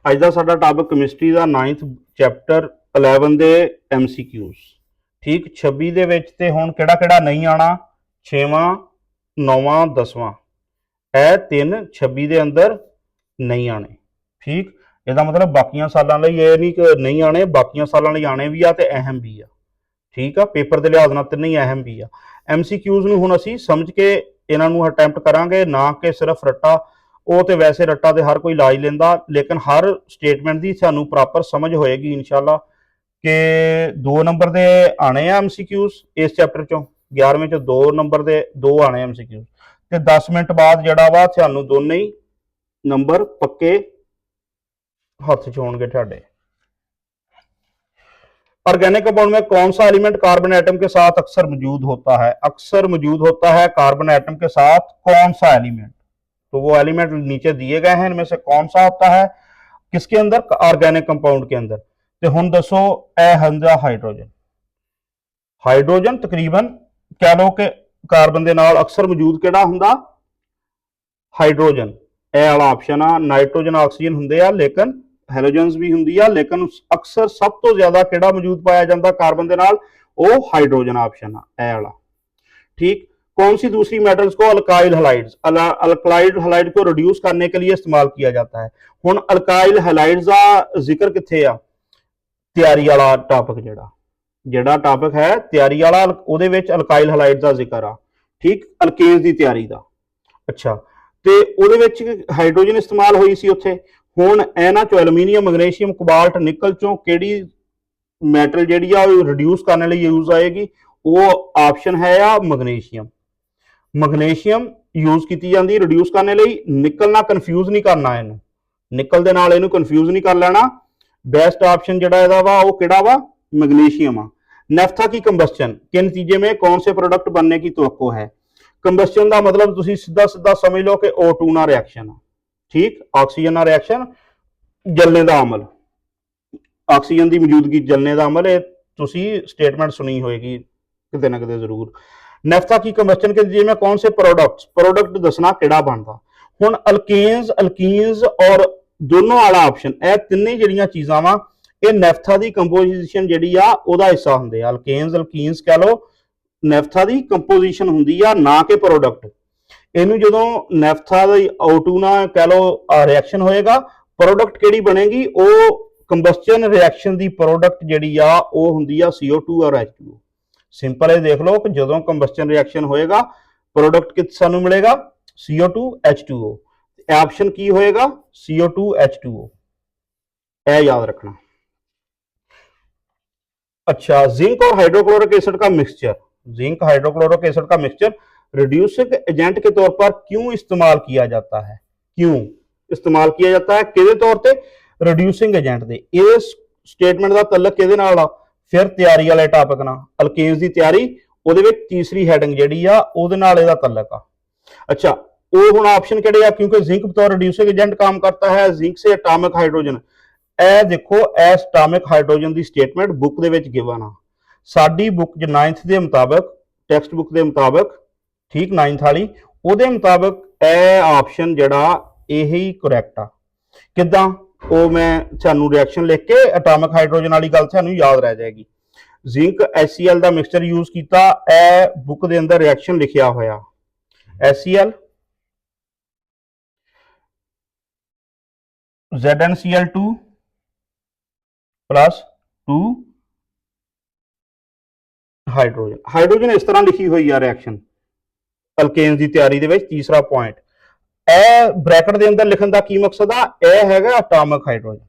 ਅੱਜ ਦਾ ਸਾਡਾ topic chemistry ਦਾ 9th chapter 11 ਦੇ MCQs। ਠੀਕ 26 ਦੇ ਵਿੱਚ ਤੇ ਹੁਣ ਕਿਹੜਾ ਕਿਹੜਾ ਨਹੀਂ ਆਣਾ 6ਵਾਂ 9ਵਾਂ 10ਵਾਂ ਇਹ ਤਿੰਨ 26 ਦੇ ਅੰਦਰ ਨਹੀਂ ਆਣੇ। ਠੀਕ ਇਹਦਾ ਮਤਲਬ ਬਾਕੀਆਂ ਸਾਲਾਂ ਲਈ ਇਹ ਨਹੀਂ ਕਿ ਨਹੀਂ ਆਣੇ, ਬਾਕੀਆਂ ਸਾਲਾਂ ਲਈ ਆਣੇ ਵੀ ਆ ਤੇ ਅਹਿਮ ਵੀ ਆ। ਠੀਕ ਆ, ਪੇਪਰ ਦੇ ਲਿਹਾਜ਼ ਨਾਲ ਤਿੰਨੇ ਹੀ ਅਹਿਮ ਵੀ ਆ। MCQs ਨੂੰ ਹੁਣ ਅਸੀਂ ਸਮਝ ਕੇ ਇਹਨਾਂ ਨੂੰ ਅਟੈਂਪਟ ਕਰਾਂਗੇ, ਨਾ ਕਿ ਸਿਰਫ ਰੱਟਾ। ਉਹ ਤੇ ਵੈਸੇ ਰੱਟਾ ਤੇ ਹਰ ਕੋਈ ਲਾ ਹੀ ਲੈਂਦਾ, ਲੇਕਿਨ ਹਰ ਸਟੇਟਮੈਂਟ ਦੀ ਸਾਨੂੰ ਪ੍ਰੋਪਰ ਸਮਝ ਹੋਏਗੀ ਇਨਸ਼ਾਅੱਲਾ ਕਿ 2 ਨੰਬਰ ਦੇ ਆਣੇ ਆ MCQs ਇਸ ਚੈਪਟਰ ਚੋਂ। 11ਵੇਂ ਚੋਂ 2 ਨੰਬਰ ਦੇ 2 ਆਣੇ MCQs ਤੇ 10 ਮਿੰਟ ਬਾਅਦ ਜਿਹੜਾ ਵਾ ਤੁਹਾਨੂੰ ਦੋਨੇ ਹੀ नंबर पक्के हाथ च होंगे ਤੁਹਾਡੇ। ऑर्गेनिक कंपाउंड में कौन सा एलिमेंट कार्बन एटम के साथ अक्सर मौजूद होता है? अक्सर मौजूद होता है कार्बन एटम के साथ कौन सा एलिमेंट? तो वो एलिमेंट नीचे दिए गए हैं, इनमें से कौन सा होता है किसके अंदर? ऑर्गेनिक कंपाउंड के अंदर। तो हुण दसो ए हुंदा हाइड्रोजन। हाइड्रोजन तकरीबन कह लो कि कार्बन के नाल अक्सर मौजूद किहड़ा हुंदा? हाइड्रोजन। ਇਹ ਵਾਲਾ ਆਪਸ਼ਨ ਆ। ਨਾਈਟ੍ਰੋਜਨ ਆਕਸੀਜਨ ਹੁੰਦੇ ਆ, ਲੇਕਿਨ ਹੈਲੋਜਨਸ ਵੀ ਹੁੰਦੀ ਆ, ਲੇਕਿਨ ਅਕਸਰ ਸਭ ਤੋਂ ਜ਼ਿਆਦਾ ਕਿਹੜਾ ਮੌਜੂਦ ਪਾਇਆ ਜਾਂਦਾ ਕਾਰਬਨ ਦੇ ਨਾਲ? ਉਹ ਹਾਈड्रोजन ਆਪਸ਼ਨ ਆ ਇਹ ਵਾਲਾ। ठीक, कौन सी दूसरी मेटल्स को अल्काइल हैलाइड्स अल्काइल हैलाइड को रिड्यूस करने के लिए इस्तेमाल किया जाता है? हुण अल्काइल हैलाइड्स का जिक्र कित्थे आ? तैयारी वाला टॉपिक ਜਿਹੜਾ टॉपिक है तैयारी वाला ਉਹਦੇ ਵਿੱਚ अल्काइल हैलाइड्स ਦਾ ਜ਼ਿਕਰ ਆ। ठीक, अल्केन्स ਦੀ ਤਿਆਰੀ ਦਾ। ਅੱਛਾ, ਤੇ ਉਹਦੇ ਵਿੱਚ ਹਾਈਡਰੋਜਨ ਇਸਤੇਮਾਲ ਹੋਈ ਸੀ ਉੱਥੇ। ਹੁਣ ਇਹਨਾਂ ਚੋਂ ਐਲੂਮੀਨੀਅਮ, ਮੈਗਨੀਸ਼ੀਅਮ, ਕੋਬਾਲਟ, ਨਿਕਲ ਚੋਂ ਕਿਹੜੀ ਮੈਟਲ ਜਿਹੜੀ ਆ ਉਹ ਰਿਡਿਊਸ ਕਰਨ ਲਈ ਯੂਜ਼ ਆਏਗੀ? ਉਹ ਆਪਸ਼ਨ ਹੈ ਆ ਮੈਗਨੀਸ਼ੀਅਮ। ਮੈਗਨੀਸ਼ੀਅਮ ਯੂਜ਼ ਕੀਤੀ ਜਾਂਦੀ ਰਿਡਿਊਸ ਕਰਨ ਲਈ। ਨਿਕਲ ਨਾਲ ਕਨਫਿਊਜ਼ ਨਹੀਂ ਕਰਨਾ ਇਹਨੂੰ, ਨਿਕਲ ਦੇ ਨਾਲ ਇਹਨੂੰ ਕਨਫਿਊਜ਼ ਨਹੀਂ ਕਰ ਲੈਣਾ। बेस्ट ऑप्शन ਜਿਹੜਾ ਇਹਦਾ ਵਾ ਉਹ ਕਿਹੜਾ ਵਾ? मैग्नीशियम आ। नैफ्था की कंबस्टन के नतीजे में कौन से प्रोडक्ट बनने की तवक्को है? कंबस्टन का मतलब तुसी सीधा सीधा समझ लो कि O2 ना रिएक्शन। ठीक, ऑक्सीजन ना रिएक्शन, जलने का अमल, ऑक्सीजन की मौजूदगी जलने का अमल। ये तुसी स्टेटमेंट सुनी होएगी किते ना किते जरूर। नैफ्था की कंबस्टन के नतीजे में कौन से प्रोडक्ट दसना किहड़ा बनदा? हुण अल्केन्स, अल्कीन्स और दोनों वाला ऑप्शन, यह तिन्ने जिहड़ियां चीज़ां वा ਇਹ ਨੈਫਥਾ ਦੀ ਕੰਪੋਜੀਸ਼ਨ ਜਿਹੜੀ ਆ ਉਹਦਾ ਹਿੱਸਾ ਹੁੰਦੇ ਆ। ਅਲਕੇਨਸ, ਅਲਕੀਨਸ ਕਹ ਲੋ ਨੈਫਥਾ ਦੀ ਕੰਪੋਜੀਸ਼ਨ ਹੁੰਦੀ ਆ, ਨਾ ਕਿ ਪ੍ਰੋਡਕਟ। ਇਹਨੂੰ ਜਦੋਂ ਨੈਫਥਾ ਦੀ O2 ਨਾਲ ਕਹ ਲੋ ਰਿਐਕਸ਼ਨ ਹੋਏਗਾ, ਪ੍ਰੋਡਕਟ ਕਿਹੜੀ ਬਣੇਗੀ? ਉਹ ਕੰਬਸਸ਼ਨ ਰਿਐਕਸ਼ਨ ਦੀ ਪ੍ਰੋਡਕਟ ਜਿਹੜੀ ਆ ਉਹ ਹੁੰਦੀ ਆ CO2 ਔਰ H2O। ਸਿੰਪਲ ਇਹ ਦੇਖ ਲਓ ਕਿ ਜਦੋਂ ਕੰਬਸਸ਼ਨ ਰਿਐਕਸ਼ਨ ਹੋਏਗਾ ਪ੍ਰੋਡਕਟ ਕਿਸ ਸਾਨੂੰ ਮਿਲੇਗਾ? CO2 H2O। ਆਪਸ਼ਨ ਕੀ ਹੋਏਗਾ? CO2 H2O। ਇਹ ਯਾਦ ਰੱਖਣਾ। अच्छा, जिंक और हाइड्रोक्लोरिक एसिड का मिक्सचर, जिंक हाइड्रोक्लोरिक एसिड का मिक्सचर रिड्यूसिंग एजेंट के तौर पर क्यों इस्तेमाल किया जाता है? क्यों इस्तेमाल किया जाता है? किहदे तौर पे? रिड्यूसिंग एजेंट दे। इस स्टेटमेंट का तल्लक किहदे नाल आ? फिर तैयारी वाले टॉपिक नाल, अल्केन्स दी तैयारी, ਉਹਦੇ ਵਿੱਚ तीसरी हैडिंग ਜਿਹੜੀ ਆ ਉਹਦੇ ਨਾਲ ਇਹਦਾ तल्लक आ। अच्छा, ਉਹ ਹੁਣ ਆਪਸ਼ਨ ਕਿਹੜੇ ਆ? क्योंकि जिंक बतौर रिड्यूसिंग एजेंट काम करता है, जिंक से एटॉमिक हाइड्रोजन। ਇਹ ਦੇਖੋ ਐਟॉमिक हाइड्रोजन ਦੀ ਸਟੇਟਮੈਂਟ ਬੁੱਕ ਦੇ ਵਿੱਚ ਗਿਵਨ ਆ। ਸਾਡੀ ਬੁੱਕ 'ਚ 9th ਦੇ ਮੁਤਾਬਕ, ਟੈਕਸਟ ਬੁੱਕ ਦੇ ਮੁਤਾਬਕ, ਠੀਕ 9th ਵਾਲੀ, ਉਹਦੇ ਮੁਤਾਬਕ ਇਹ ਆਪਸ਼ਨ ਜਿਹੜਾ ਇਹੀ ਕਰੈਕਟ ਆ। ਕਿੱਦਾਂ? ਉਹ ਮੈਂ ਤੁਹਾਨੂੰ ਰਿਐਕਸ਼ਨ ਲਿਖ ਕੇ ਐਟॉमिक हाइड्रोजन ਵਾਲੀ ਗੱਲ ਤੁਹਾਨੂੰ ਯਾਦ ਰਹਿ ਜਾਏਗੀ। ਜ਼ਿੰਕ HCl ਦਾ ਮਿਕਸਚਰ ਯੂਜ਼ ਕੀਤਾ, ਇਹ ਬੁੱਕ ਦੇ ਅੰਦਰ ਰਿਐਕਸ਼ਨ ਲਿਖਿਆ ਹੋਇਆ। HCl ZnCl2 plus 2 hydrogen. Hydrogen इस तरह लिखी हुई है रिएक्शन अल्केन्स की तैयारी दे विच। तीसरा पॉइंट, ए ब्रैकेट के अंदर लिखने का की मकसद आ? यह है एटॉमिक हाइड्रोजन।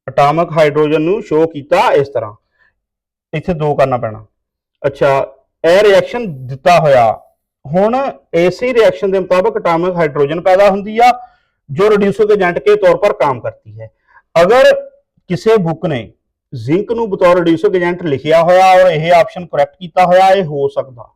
एटॉमिक हाइड्रोजन नूं शो किया इस तरह, इत्थे 2 करना पैना। अच्छा, यह रिएक्शन दिता होया। हुण इसी रिएक्शन के मुताबिक एटॉमिक हाइड्रोजन पैदा होंदी आ जो रिड्यूसिंग एजेंट के तौर पर काम करती है। अगर किसी बुक ने जिंक नूं बतौर रिड्यूसिंग एजेंट लिखिया होया और यह ऑप्शन करैक्ट किया होया, यह हो सकता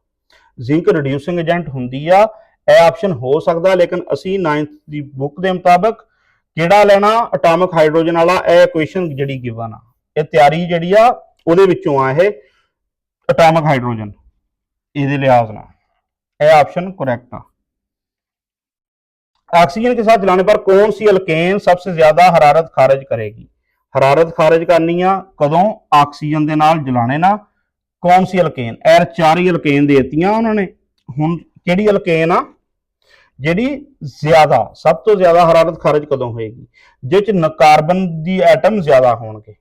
जिंक रिड्यूसिंग एजेंट हुंदी आ, यह ऑप्शन हो सकता। लेकिन असी 9th दी बुक के मुताबिक किहड़ा लेना? एटॉमिक हाइड्रोजन वाला। यह क्वेश्चन जिहड़ी गिवन आ, यह तैयारी जिहड़ी आ उहदे विचों आ, यह एटॉमिक हाइड्रोजन इहदे लिहाज नाल यह ऑप्शन करैक्ट आ। ऑक्सीजन के साथ जलाने पर कौन सी अल्केन सबसे ज्यादा हरारत खारिज करेगी? हरारत खारिज करनी आ कदों? ऑक्सीजन के नाल जलाने ना। कौन सी अल्केन? एर चार ही अल्केन देतियां उन्होंने। हुण किहड़ी अल्केन आ जिहड़ी ज्यादा सब तो ज्यादा हरारत खारिज कदों होएगी? जिस च कार्बन दी एटम ज्यादा होणगे।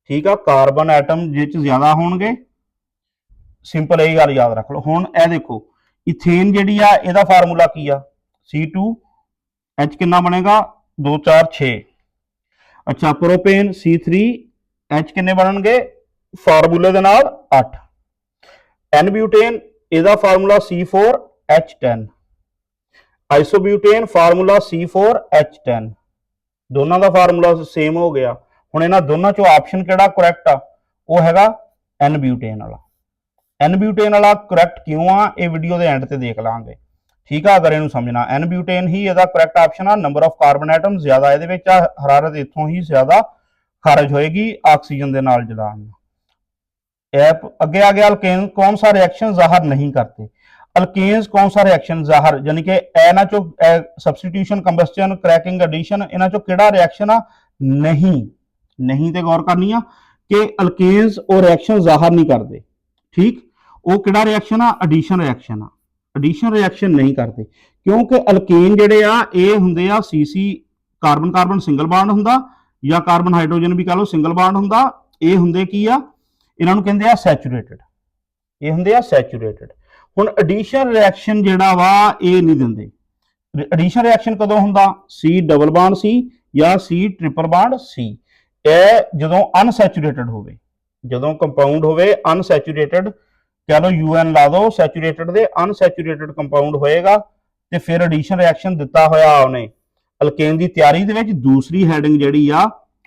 ठीक है, कार्बन एटम जिस ज्यादा होणगे। सिंपल यही गल याद रख लो। हुण ए देखो इथेन जिहड़ी आ इहदा फार्मूला की आ C2H कितना बनेगा 2 4 6। अच्छा प्रोपेन C3H किन्ने बनणगे फार्मूले दे नाल 8। एन ब्यूटेन इहदा formula C4H10। Isobutane formula C4H10। दोनों का फार्मूला सेम हो गया। हुण इन्हां दोनों चों ऑप्शन किहड़ा करैक्ट आ? वो हैगा एन ब्यूटेन वाला। एन ब्यूटेन वाला करैक्ट क्यों आ ये वीडियो के एंड से देख लांगे। ठीक है, अगर इनू समझना एन ब्यूटेन ही इसका करैक्ट ऑप्शन आ। नंबर ऑफ कार्बन एटम ज्यादा ये हरारत इतों ही ज्यादा खारिज होएगी ऑक्सीजन के नाल जलान। अगे आ गया अल्केन कौन सा रिएक्शन जाहिर नहीं करते? अल्केन्स कौन सा रिएक्शन जाहिर यानी कि इन्हां चो सबस्टिट्यूशन कंबस्टन क्रैकिंग एडिशन इन्हां चो किहड़ा रिएक्शन आ नहीं ते गौर करनी आ कि अल्केन्स और रिएक्शन जाहिर नहीं करते। ठीक, वो किहड़ा रिएक्शन आ? एडिशन रिएक्शन आ। एडिशन रिएक्शन नहीं करते क्योंकि अल्केन जिहड़े आ ये हुंदे आ CC carbon carbon single bond हुंदा या कार्बन हाइड्रोजन भी कह लो सिंगल बांड हुंदा। ये हुंदे की आ इन्हां नूं कहंदे आ सैचुरेटेड। ये हुंदे आ सैचुरेटेड। हुण एडिशन रिएक्शन जिहड़ा वा ये नहीं दिंदे। एडिशन रिएक्शन कदों हुंदा? C डबल बांड C या C ट्रिपल बांड C। ਇਹ ਜਦੋਂ ਅਨਸੈਚੂਰੇਟਡ ਹੋਵੇ, ਜਦੋਂ ਕੰਪਾਊਂਡ ਹੋਵੇ ਅਨਸੈਚੂਰੇਟਡ कह लो UN ला दो सैचूरेटेड दे अनसैचूरेटेड कंपाउंड होएगा ते फिर एडिशन रिएक्शन दिता होया उन्हें अल्केन की तैयारी दे विच दूसरी हैडिंग जिहड़ी आ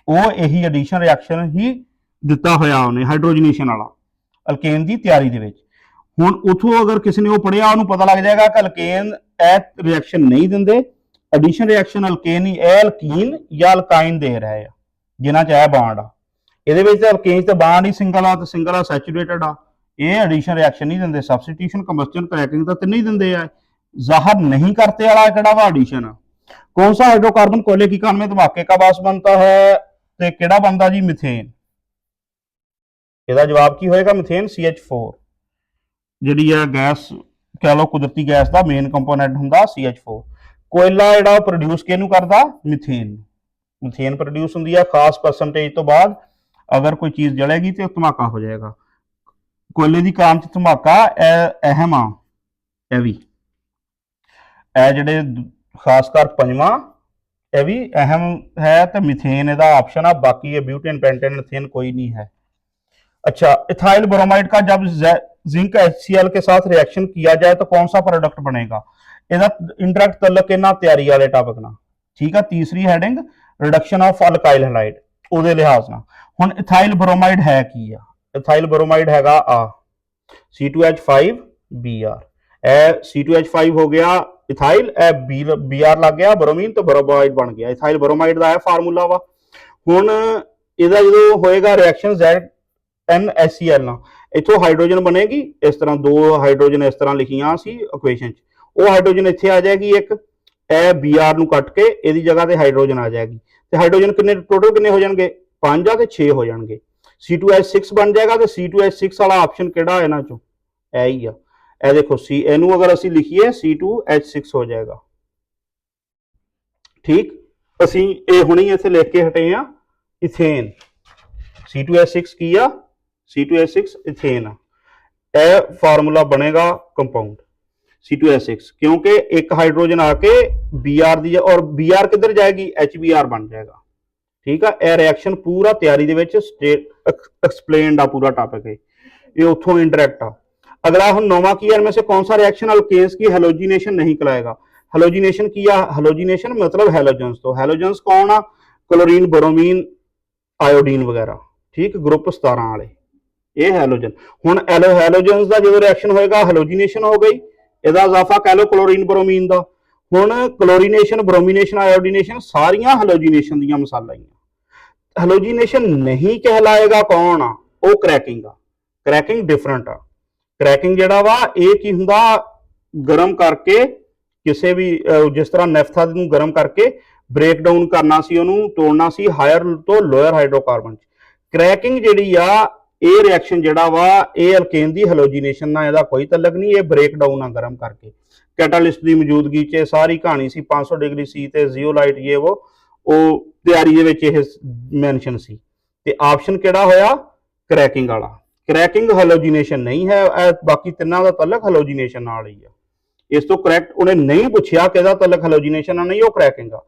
वो यही एडिशन रिएक्शन ही दिता होया उन्हें हाइड्रोजनेशन वाला अल्केन की तैयारी दे विच। हुण उथों अगर किसी ने वो पढ़िया उन्होंने पता लग जाएगा कि अल्केन ए रिएक्शन नहीं दिंदे। एडिशन रिएक्शन अल्केन ही एल्कीन या अल्काइन दे रहे हैं जिन्हां च बांड आ। इहदे विच अल्केन ते बांड ही सिंगल आ ते सिंगल आ सैचूरेटेड आ। ये एडिशन रिएक्शन नहीं देंगे। सबस्टिट्यूशन कंबस्टन क्रैकिंग तो नहीं देंगे। जाहिर नहीं करते वाला किहड़ा वा एडिशन। कौन सा हाइड्रोकार्बन कोयले की खान में धमाके का बास बनता है तो किहड़ा बनता जी? मिथेन। इसका जवाब की होएगा? मिथेन CH4 जिहड़ी है गैस कह लो कुदरती गैस का मेन कंपोनेंट हुंदा CH4। कोयला जिहड़ा प्रोड्यूस किहनूं करदा? मिथेन। मिथेन प्रोड्यूस हुंदी है खास परसेंटेज तो बाद अगर कोई चीज़ जलेगी तो धमाका हो जाएगा। कोयले की कान च धमाका अहम आ भी जिहड़े खासकर पंजवां यह भी अहम है तो मिथेन इहदा ऑप्शन आ। बाकी ये ब्यूटेन पेंटेन मिथेन कोई नहीं है। अच्छा इथाइल ब्रोमाइड का जब जिंक HCl के साथ रिएक्शन किया जाए तो कौन सा प्रोडक्ट बनेगा? इसका इंटरेक्ट तल्लक इन्हां तैयारी वाले टॉपिक ना। ठीक है, तीसरी heading reduction of alkyl halide उहदे लिहाज ना। हुण इथाइल ब्रोमाइड है की आ? इथाइल ब्रोमाइड हैगा आ C2H5Br। C2H5 हो गया इथाइल Br लग गया ब्रोमीन तो ब्रोमाइड बन गया। इथाइल ब्रोमाइड का फार्मूला वा। हुण इहदा जो होएगा रिएक्शन ZnHCl ना इथों हाइड्रोजन बनेगी इस तरह दो हाइड्रोजन इस तरह लिखियां सी इक्वेशन च। वो हाइड्रोजन इत्थे आ जाएगी एक Br नूं कट के इहदी जगह ते हाइड्रोजन आ जाएगी ते हाइड्रोजन किन्ने टोटल किन्ने हो जाणगे? 5 आ ते 6 हो जाणगे। C2H6 बन जाएगा तो C2H6 वाला ऑप्शन किहड़ा इन्हां चों? ए ही आ। ए देखो सी इनू अगर असीं लिखीए C2H6 हो जाएगा। ठीक, असीं ये हुणे इत्थे लिख के हटे आ इथेन। C2H6 की आ? C2H6 इथेन आ। ए फार्मूला बनेगा कंपाउंड C2H6 क्योंकि एक हाइड्रोजन आके Br दी और Br किधर जाएगी? HBr बन जाएगा। ठीक है, यह रिएक्शन पूरा तैयारी दे विच एक्सप्लेन्ड आ पूरा टॉपिक है ये उथों इंटरैक्ट आ। अगला हम 9वां की है इनमें से कौन सा रिएक्शन अल्केन्स की हेलोजिनेशन नहीं कहलाएगा? हेलोजिनेशन की आ? हेलोजिनेशन मतलब हेलोजेंस। तो हेलोजेंस कौन आ? क्लोरीन ब्रोमीन आयोडीन वगैरह। ठीक, ग्रुप 17 वाले ये हेलोजन। हुण हेलोजेंस का जो रिएक्शन होएगा हेलोजिनेशन हो गई। इसका इजाफा कह लो क्लोरीन ब्रोमीन का। हुण क्लोरीनेशन ब्रोमीनेशन आयोडीनेशन सारियां हेलोजिनेशन दी मिसालां ही। हेलोजिनेशन नहीं कहलाएगा कौन आ? वो क्रैकिंग आ। क्रैकिंग डिफरेंट आ। क्रैकिंग जिहड़ा वा ये की हुंदा गर्म करके ਕਿਸੇ ਵੀ ਜਿਸ ਤਰ੍ਹਾਂ ਨੈਫਥਾ ਨੂੰ ਗਰਮ ਕਰਕੇ ਬ੍ਰੇਕ ਡਾਊਨ ਕਰਨਾ ਸੀ, ਉਹਨੂੰ ਤੋੜਨਾ ਸੀ ਹਾਇਰ ਤੋਂ ਲੋਅਰ ਹਾਈਡਰੋਕਾਰਬਨ ਚ। ਕਰੈਕਿੰਗ ਜਿਹੜੀ ਆ ਇਹ ਰਿਐਕਸ਼ਨ ਜਿਹੜਾ ਵਾ ਇਹ ਅਲਕੇਨ ਦੀ ਹੈਲੋਜੀਨੇਸ਼ਨ ਨਾਲ ਇਹਦਾ ਕੋਈ ਤਲਕ ਨਹੀਂ, ਇਹ ਬ੍ਰੇਕ ਡਾਊਨ ਆ ਗਰਮ ਕਰਕੇ। ਕੈਟਾਲਿਸਟ ਦੀ ਮੌਜੂਦਗੀ 'ਚ ਸਾਰੀ ਕਹਾਣੀ ਸੀ 500 ਡਿਗਰੀ ਸੀ ਤੇ ਜ਼ੀਓਲਾਈਟ ਇਹ ਉਹ ਤਿਆਰੀ ਦੇ ਵਿੱਚ ਇਹ ਮੈਂਸ਼ਨ ਸੀ। ਤੇ ਆਪਸ਼ਨ ਕਿਹੜਾ ਹੋਇਆ? ਕਰੈਕਿੰਗ ਵਾਲਾ। ਕਰੈਕਿੰਗ ਹੈਲੋਜੀਨੇਸ਼ਨ ਨਹੀਂ ਹੈ, ਬਾਕੀ ਤਿੰਨਾਂ ਦਾ ਤਲਕ ਹੈਲੋਜੀਨੇਸ਼ਨ ਨਾਲ ਹੀ ਆ। ਇਸ ਤੋਂ ਕਰੈਕਟ ਉਹਨੇ नहीं पूछा कि तलक हेलोजिनेशन नहीं, वो क्रैकिंग का।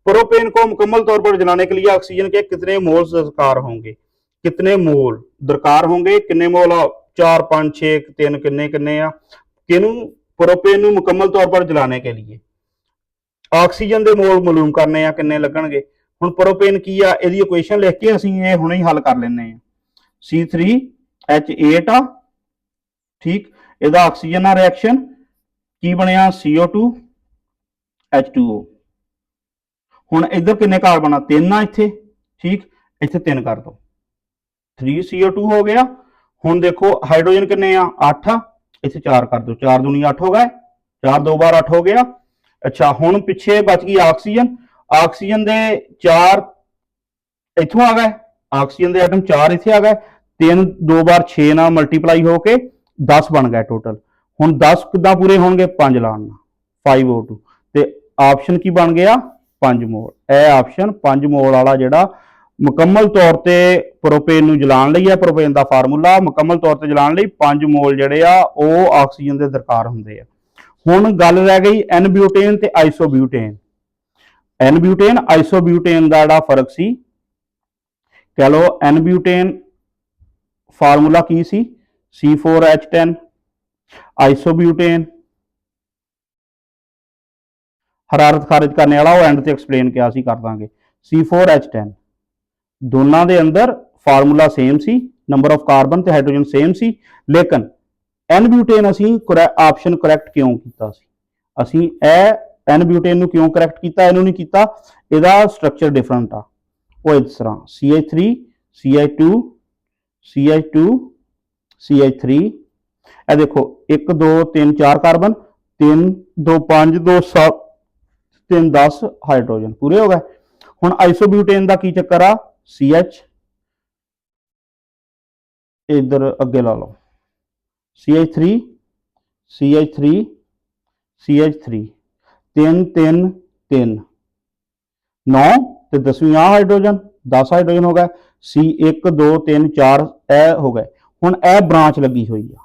प्रोपेन को मुकम्मल तौर पर जलाने के लिए ऑक्सीजन के कितने मोल्स दरकार होंगे? कितने मोल दरकार होंगे? कितने मोल? 4 5 6 3 किन्ने किन्ने आ किनू प्रोपेन ਨੂੰ मुकम्मल तौर पर जलाने के लिए ऑक्सीजन ਦੇ मोल मालूम करने ਆ किन्ने लगणगे। ਹੁਣ प्रोपेन ਕੀ ਆ, ਇਹਦੀ ਇਕੁਏਸ਼ਨ ਲਿਖ ਕੇ ਅਸੀਂ ਇਹ ਹੁਣੇ ਹੀ ਹੱਲ ਕਰ ਲੈਣੇ ਆ। C3H8 ਆ, ਠੀਕ। ਇਹਦਾ ਆਕਸੀਜਨ ਨਾਲ ਰਿਐਕਸ਼ਨ ਕੀ ਬਣਿਆ? CO2H2O। ਹੁਣ ਇੱਧਰ ਕਿੰਨੇ ਕਾਰਬਨ ਆ? 3 ਆ ਇੱਥੇ, ਠੀਕ। ਇੱਥੇ 3 ਕਰ ਦੋ, 3CO2 ਹੋ ਗਿਆ। ਹੁਣ ਦੇਖੋ ਹਾਈਡਰੋਜਨ ਕਿੰਨੇ ਆ? 8 ਆ, ਇੱਥੇ 4 ਕਰ ਦੋ, 4 दूनी 8 हो गए, 4 2 बार 8 हो गया। अच्छा ਹੁਣ ਪਿੱਛੇ ਬਚ ਗਈ ਆਕਸੀਜਨ। ਆਕਸੀਜਨ ਦੇ 4 ਇੱਥੋਂ ਆ ਗਏ, ਆਕਸੀਜਨ ਦੇ ਐਟਮ 4 ਇੱਥੇ ਆ ਗਏ, 3 2 बार 6 ਨਾਲ ਮਲਟੀਪਲਾਈ ਹੋ ਕੇ 10 ਬਣ ਗਏ ਟੋਟਲ। ਹੁਣ 10 ਕਿੱਦਾਂ ਪੂਰੇ ਹੋਣਗੇ? 5 ਲਾਉਣ ਨਾਲ, 5O2। ਤੇ ਆਪਸ਼ਨ ਕੀ ਬਣ ਗਿਆ? 5 ਮੋਲ। ਇਹ ਆਪਸ਼ਨ 5 ਮੋਲ ਵਾਲਾ ਜਿਹੜਾ ਮੁਕੰਮਲ ਤੌਰ ਤੇ ਪ੍ਰੋਪੇਨ ਨੂੰ ਜਲਾਉਣ ਲਈ ਹੈ, ਪ੍ਰੋਪੇਨ ਦਾ ਫਾਰਮੂਲਾ ਮੁਕੰਮਲ ਤੌਰ ਤੇ ਜਲਾਉਣ ਲਈ 5 ਮੋਲ ਜਿਹੜੇ ਆ ਉਹ ਆਕਸੀਜਨ ਦੇ ਦਰਕਾਰ ਹੁੰਦੇ ਆ। ਹੁਣ ਗੱਲ ਰਹਿ ਗਈ ਐਨ ਬਿਊਟੇਨ ਤੇ ਆਈਸੋਬਿਊਟੇਨ। ਐਨ ਬਿਊਟੇਨ ਆਈਸੋਬਿਊਟੇਨ ਦਾ ਜਿਹੜਾ ਫਰਕ ਸੀ, ਕਹ ਲੋ ਐਨ ਬਿਊਟੇਨ ਫਾਰਮੂਲਾ ਕੀ ਸੀ? C4H10। ਆਈਸੋਬਿਊਟੇਨ ਹਰਾਰਤ ਖਾਰਿਜ ਕਰਨੇ ਵਾਲਾ, ਉਹ ਐਂਡ ਤੇ ਐਕਸਪਲੇਨ ਕਿਹਾ ਸੀ, ਕਰ ਦਾਂਗੇ। C4H10 ਦੋਨਾਂ ਦੇ ਅੰਦਰ formula same C, number of carbon ਤੇ ਹਾਈਡਰੋਜਨ ਸੇਮ ਸੀ, ਲੇਕਿਨ ਐਨ ਬਿਊਟੇਨ ਅਸੀਂ ਆਪਸ਼ਨ ਕਰੈਕਟ ਕਿਉਂ ਕੀਤਾ ਸੀ? ਅਸੀਂ ਇਹ ਐਨ ਬਿਊਟੇਨ ਨੂੰ ਕਿਉਂ ਕਰੈਕਟ ਕੀਤਾ, ਇਹਨੂੰ ਨਹੀਂ ਕੀਤਾ? ਇਹਦਾ ਸਟਰਕਚਰ ਡਿਫਰੈਂਟ ਆ। ਉਹ ਇਸ ਤਰ੍ਹਾਂ CH3 CH2 CH2 CH3। ਇਹ ਦੇਖੋ 1 2 3 4 ਕਾਰਬਨ, 3 2 5 2 7 3 10 ਹਾਈਡਰੋਜਨ ਪੂਰੇ ਹੋ ਗਏ। ਹੁਣ ਆਈਸੋਬਿਊਟੇਨ ਦਾ ਕੀ ਚੱਕਰ ਆ? CH इधर अगे ला लो, CH3 CH3 CH3 3 3 3 9 ਤੇ 10ਵੀं आ हाइड्रोजन, 10 हाइड्रोजन हो गए। C 1 2 3 4 ए हो गए। हुण ए ब्रांच लगी हुई आ,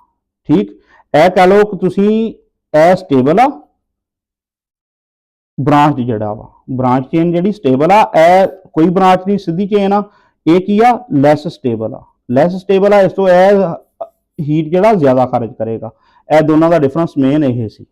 ठीक। ए कह लो कि तुसी ए स्टेबल आ, ब्रांच जिहड़ा वा ब्रांच चेन जिहड़ी स्टेबल आ, ए कोई ब्रांच नहीं सीधी चेन आ। ये की आ? लैस स्टेबल आ। लैस स्टेबल है, इस तो हीट जो ज्यादा खारिज करेगा। यह दोनों का डिफरेंस मेन यह सी।